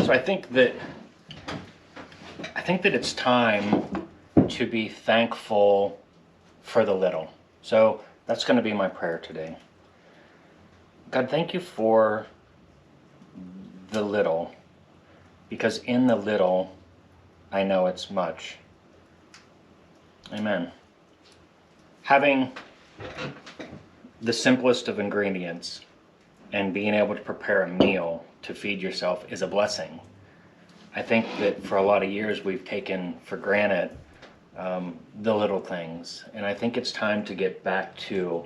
So I think that it's time to be thankful for the little. So that's going to be my prayer today. God, thank you for the little, because in the little, I know it's much. Amen. Having the simplest of ingredients and being able to prepare a meal to feed yourself is a blessing. I think that for a lot of years we've taken for granted the little things, and I think it's time to get back to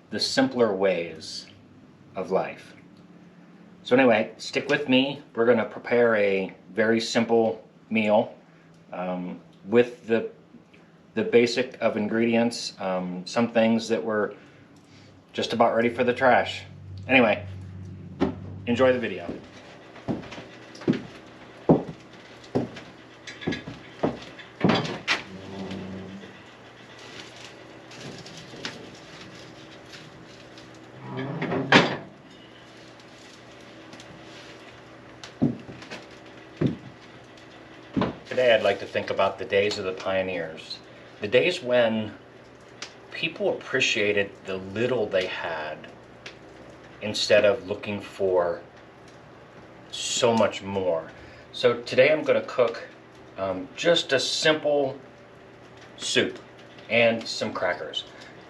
the simpler ways of life. So anyway, stick with me. We're going to prepare a very simple meal with the basic of ingredients, some things that were just about ready for the trash. Anyway, enjoy the video. Today I'd like to think about the days of the pioneers. The days when people appreciated the little they had instead of looking for so much more. So today I'm going to cook just a simple soup and some crackers.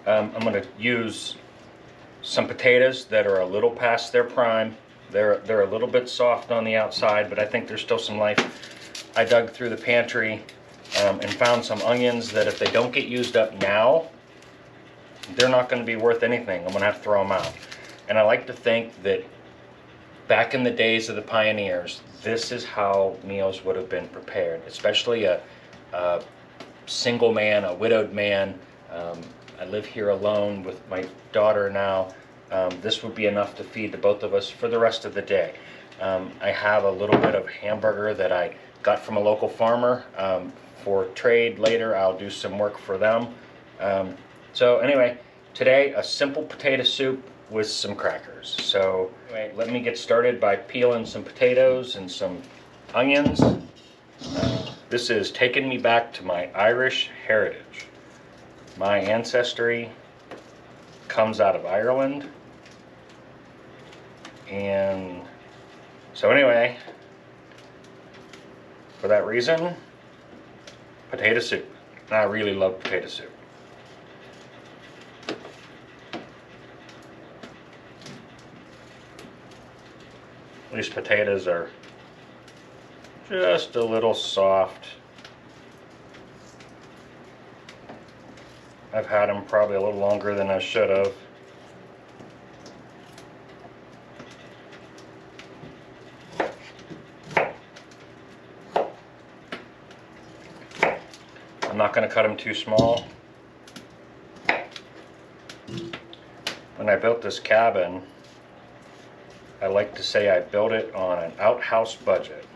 I'm going to use some potatoes that are a little past their prime. They're a little bit soft on the outside, but I think there's still some life. I dug through the pantry and found some onions that if they don't get used up now, they're not going to be worth anything. I'm going to have to throw them out. And I like to think that back in the days of the pioneers, this is how meals would have been prepared, especially a single man, a widowed man. I live here alone with my daughter now. This would be enough to feed the both of us for the rest of the day. I have a little bit of hamburger that I got from a local farmer for trade later. I'll do some work for them. So anyway, today a simple potato soup with some crackers. So anyway, let me get started by peeling some potatoes and some onions. This is taking me back to my Irish heritage. My ancestry comes out of Ireland. And so anyway, for that reason, potato soup. And I really love potato soup. These potatoes are just a little soft. I've had them probably a little longer than I should have. I'm not going to cut them too small. When I built this cabin, I like to say I built it on an outhouse budget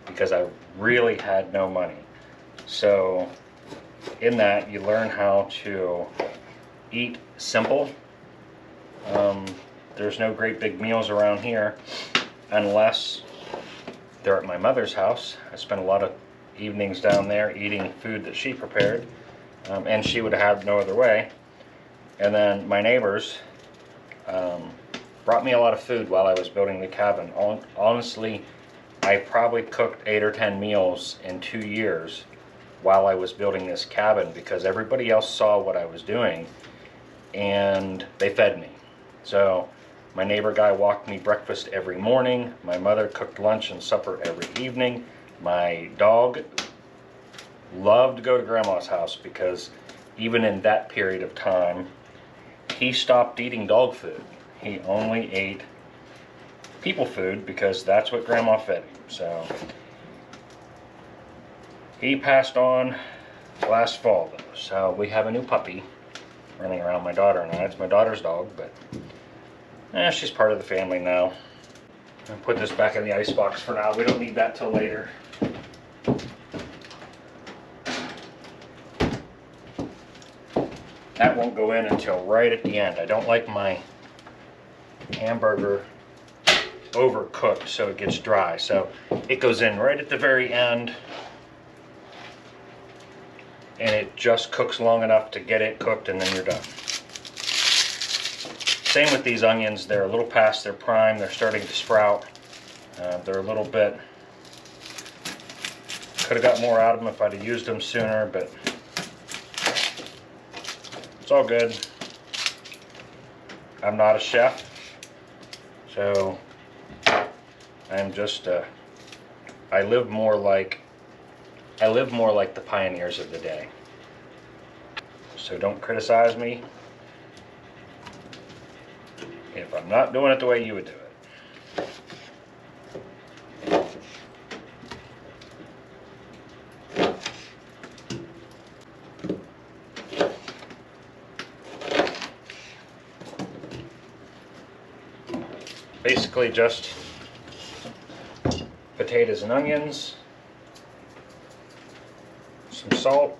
because I really had no money. So in that, you learn how to eat simple. There's no great big meals around here unless they're at my mother's house. I spent a lot of evenings down there eating food that she prepared, and she would have no other way. And then my neighbors brought me a lot of food while I was building the cabin. Honestly, I probably cooked 8 or 10 meals in 2 years while I was building this cabin because everybody else saw what I was doing and they fed me. So my neighbor guy walked me breakfast every morning. My mother cooked lunch and supper every evening. My dog loved to go to Grandma's house because even in that period of time, he stopped eating dog food. He only ate people food because that's what Grandma fed him. So he passed on last fall though. So we have a new puppy running around, my daughter and I. It's my daughter's dog, but she's part of the family now. I'll put this back in the icebox for now. We don't need that till later. That won't go in until right at the end. I don't like my hamburger overcooked so it gets dry. So it goes in right at the very end, and it just cooks long enough to get it cooked, and then you're done. Same with these onions. They're a little past their prime. They're starting to sprout. They're a little bit, could have got more out of them if I'd have used them sooner, but it's all good. I'm not a chef, so I'm just I live more like the pioneers of the day. So don't criticize me if I'm not doing it the way you would do it. Basically just potatoes and onions, some salt,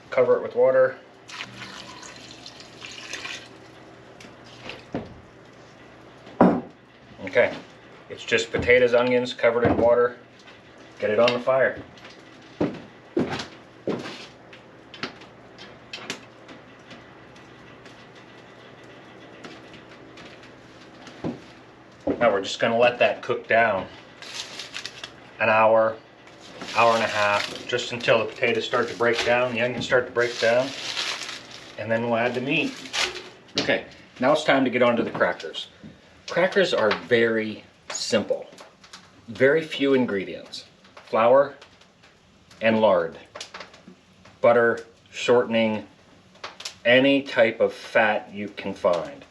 cover it with water, okay, it's just potatoes, onions covered in water. Get it on the fire. Now we're just going to let that cook down an hour, hour and a half, just until the potatoes start to break down, the onions start to break down, and then we'll add the meat. Okay, now it's time to get on to the crackers. Crackers are very simple. Very few ingredients. Flour and lard, butter, shortening, any type of fat you can find.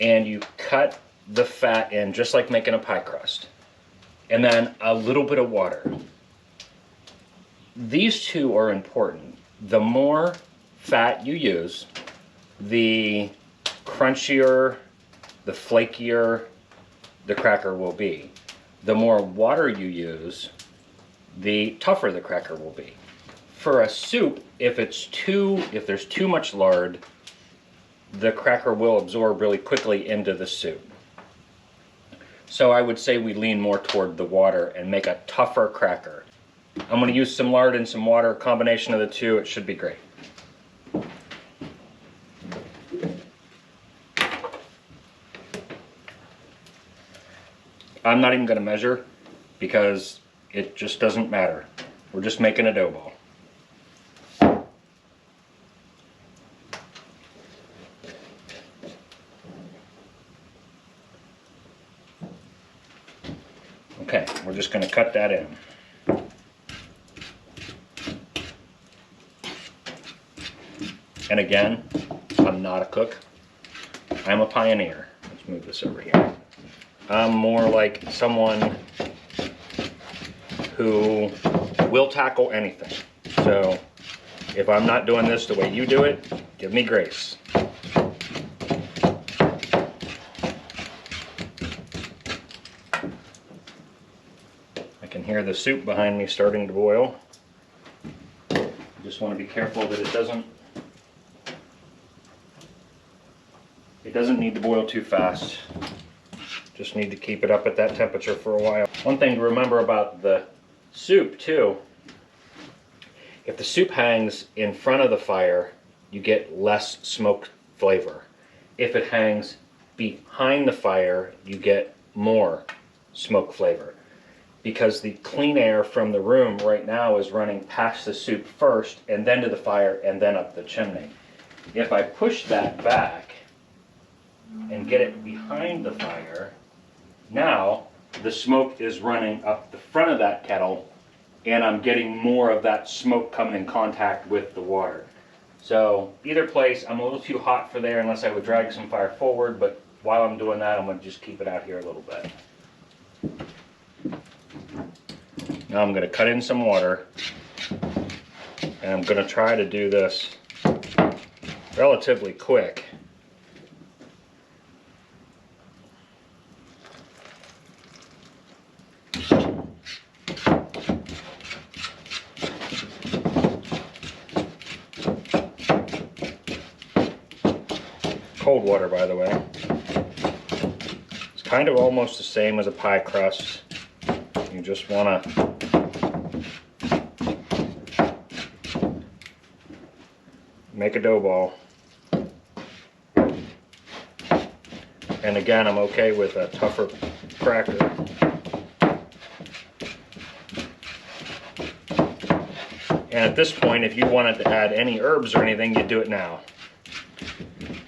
And you cut the fat in just like making a pie crust, and then a little bit of water. These two are important. The more fat you use, the crunchier, the flakier the cracker will be. The more water you use, the tougher the cracker will be. For a soup, if there's too much lard, the cracker will absorb really quickly into the soup. So I would say we lean more toward the water and make a tougher cracker. I'm going to use some lard and some water, combination of the two. It should be great. I'm not even going to measure because it just doesn't matter. We're just making a dough ball. Okay, we're just going to cut that in. And again, I'm not a cook. I'm a pioneer. Let's move this over here. I'm more like someone who will tackle anything. So if I'm not doing this the way you do it, give me grace. I can hear the soup behind me starting to boil. Just want to be careful that it doesn't need to boil too fast. Just need to keep it up at that temperature for a while. One thing to remember about the soup too, if the soup hangs in front of the fire, you get less smoke flavor. If it hangs behind the fire, you get more smoke flavor. Because the clean air from the room right now is running past the soup first, and then to the fire, and then up the chimney. If I push that back and get it behind the fire, now the smoke is running up the front of that kettle, and I'm getting more of that smoke coming in contact with the water. So either place, I'm a little too hot for there unless I would drag some fire forward, but while I'm doing that, I'm going to just keep it out here a little bit. Now I'm going to cut in some water, and I'm going to try to do this relatively quick. Of cold water, by the way. It's kind of almost the same as a pie crust. You just want to make a dough ball. And again, I'm okay with a tougher cracker. And at this point, if you wanted to add any herbs or anything, you do it now.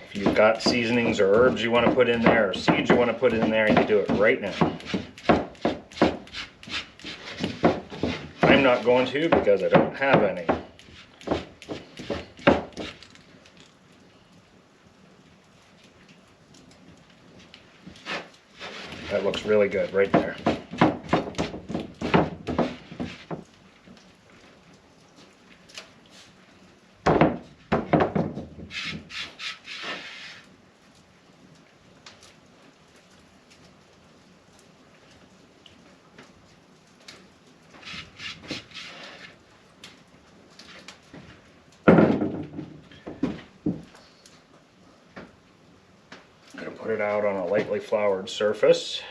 If you've got seasonings or herbs you want to put in there, or seeds you want to put in there, you do it right now. I'm not going to because I don't have any. That looks really good right there. Put it out on a lightly floured surface.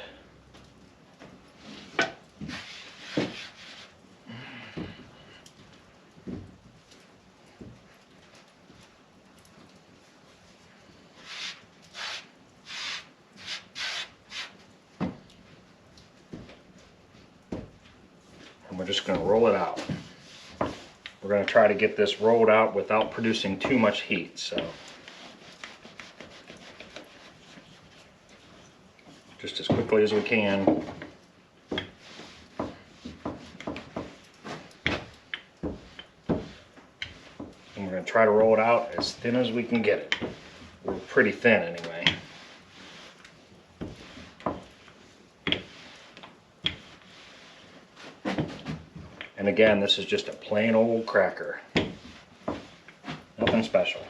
And we're just going to roll it out. We're going to try to get this rolled out without producing too much heat. So just as quickly as we can. And we're going to try to roll it out as thin as we can get it. We're pretty thin anyway. And again, this is just a plain old cracker. Nothing special.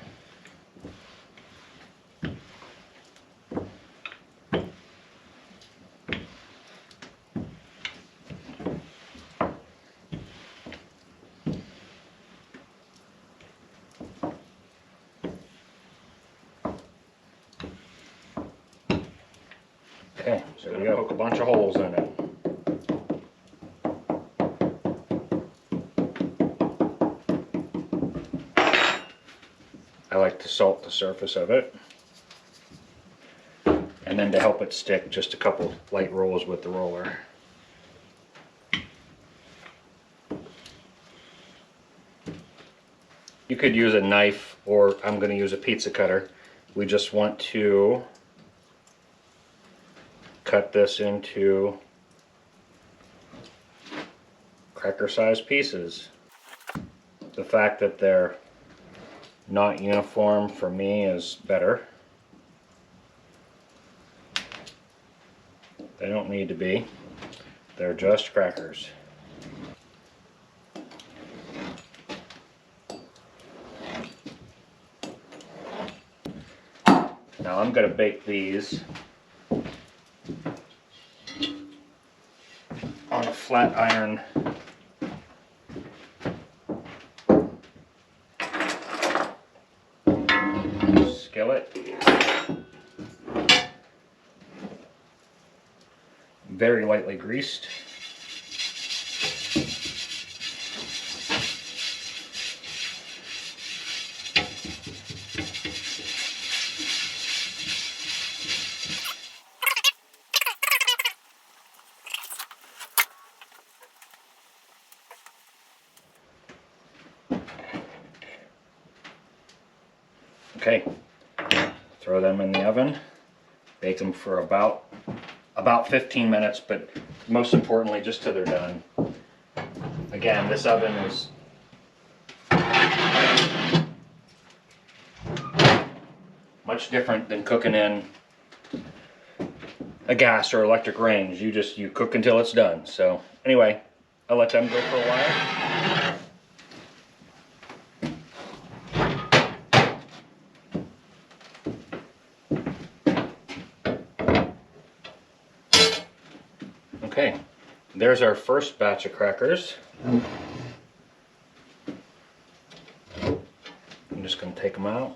Okay, so we're gonna poke a bunch of holes in it. I like to salt the surface of it. And then to help it stick, just a couple light rolls with the roller. You could use a knife, or I'm going to use a pizza cutter. We just want to cut this into cracker-sized pieces. The fact that they're not uniform for me is better. They don't need to be. They're just crackers. Now I'm going to bake these on a flat iron skillet. Very lightly greased. Okay, throw them in the oven, bake them for about 15 minutes, but most importantly just till they're done. Again, this oven is much different than cooking in a gas or electric range. You cook until it's done. So anyway, I'll let them go for a while. Okay, there's our first batch of crackers. I'm just going to take them out.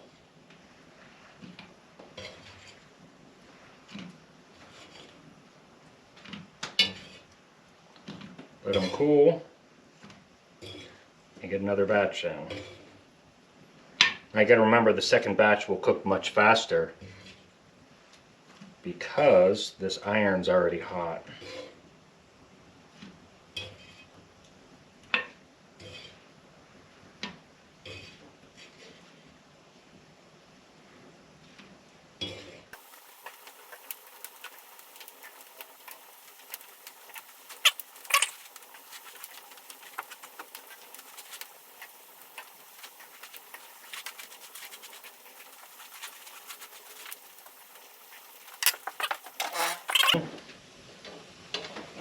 cool and get another batch in. I gotta remember the second batch will cook much faster because this iron's already hot.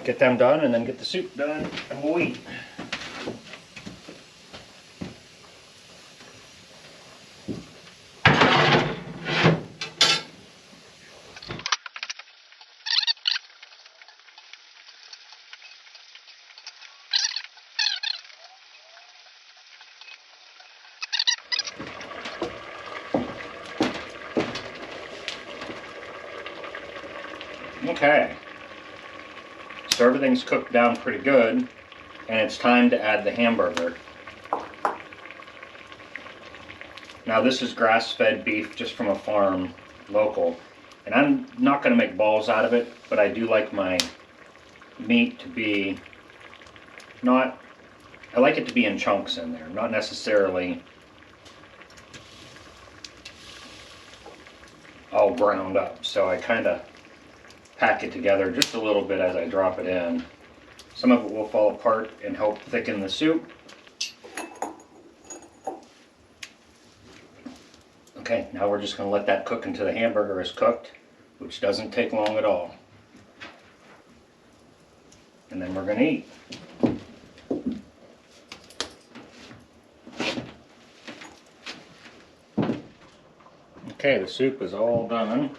Get them done and then get the soup done and we'll eat. Okay, so everything's cooked down pretty good, and it's time to add the hamburger. Now this is grass-fed beef just from a farm, local, and I'm not going to make balls out of it, but I do like my meat to be I like it to be in chunks in there, not necessarily all ground up, so I kind of pack it together just a little bit as I drop it in. Some of it will fall apart and help thicken the soup. Okay, now we're just going to let that cook until the hamburger is cooked, which doesn't take long at all. And then we're going to eat. Okay, the soup is all done.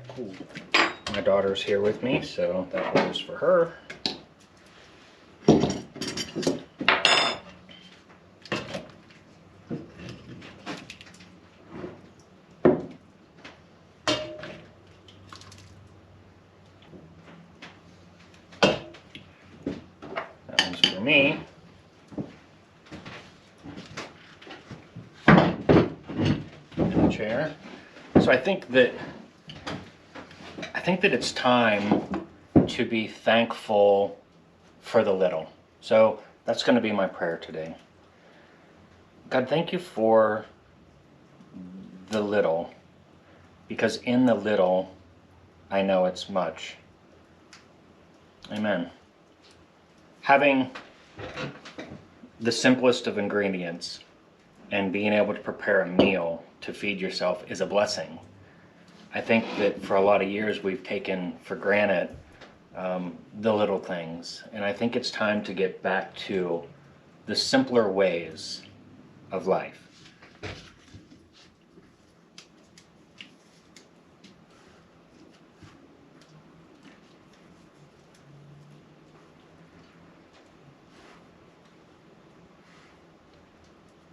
Cool. My daughter's here with me, so that goes for her. That one's for me. In the chair. So I think that it's time to be thankful for the little. So that's going to be my prayer today. God, thank you for the little, because in the little, I know it's much. Amen. Having the simplest of ingredients and being able to prepare a meal to feed yourself is a blessing. I think that for a lot of years we've taken for granted the little things, and I think it's time to get back to the simpler ways of life.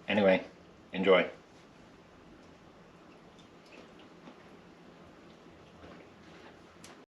Anyway, enjoy.